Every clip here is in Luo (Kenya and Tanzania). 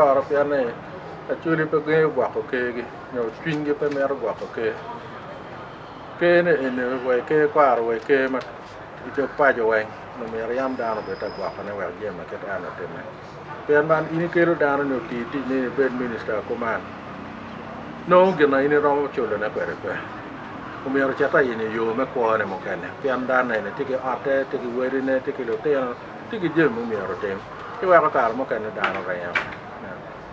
Ora piane achuri pe ge wa ko ke gi no twin ge pe mer wa ko ke ne ene we ke kwar we ke ma ite pa jo we no mer yam da no be ta wa ko ne wa ge ma ke ta no te me pian ban ini ke ro da no ti ne ben minister ko man no ge na ini ro cho le na pe pe ko mer cha ta ini yo me ko ne mo ke ne pian dan ne ti ke ate ti ke we ne ti ke lo te ti ke je mo mer te ti wa ka mo ke ne da no ga ya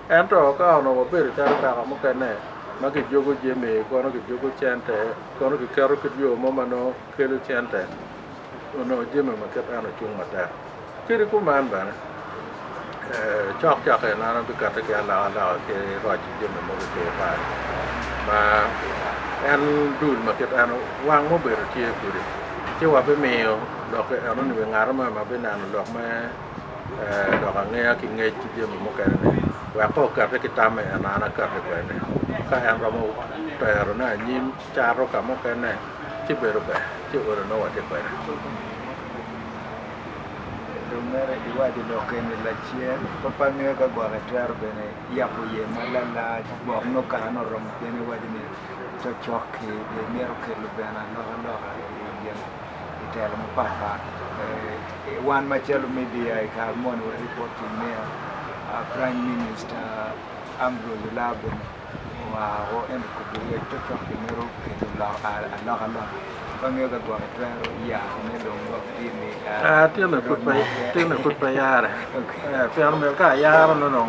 em trò có ông nào biết cha cả một cái này mà cái jogo je me có nó cái jogo chante có nó cái caro cái vô mà nó cái lo chante nó je mà cái anh chung mà ta cái cũng man bạn chọc chọc cái nó bị cắt cái là cái rồi chỉ je mà cái phải mà anh đun mà cái anh quăng một bể chia cứ đi chứว่าไปเมลดอกcái anh nóหนึ่งงานมาเป็นนานดอกมาดอกเงี้ยกินเงี้ยจีเดียมมุกกันเนี่ยว่าพอเกิดที่ตามเนี่ยนานเกิดไปเนี่ยก็แอนเราโมแต่เราเนี่ยยิ้มจารุกับมุกกันเนี่ยที่เบรุไปที่อุรโนวัดไปเนี่ย Rumere iwadi lokene la chien papa ne ka gwa ka tar bene ya ko ye malala bo no kana no rom bene wadi ni to chokke de mero ke lu bena no no yen itel mo papa one machelo media I have one reporting there prime minister Ambrose Laben wa o en ko de to chokke mero ke la ala Kami ka gwa ka ya ne do ngo ini tiếng là phút bay ya này, tiếng là phút bay ya nó nó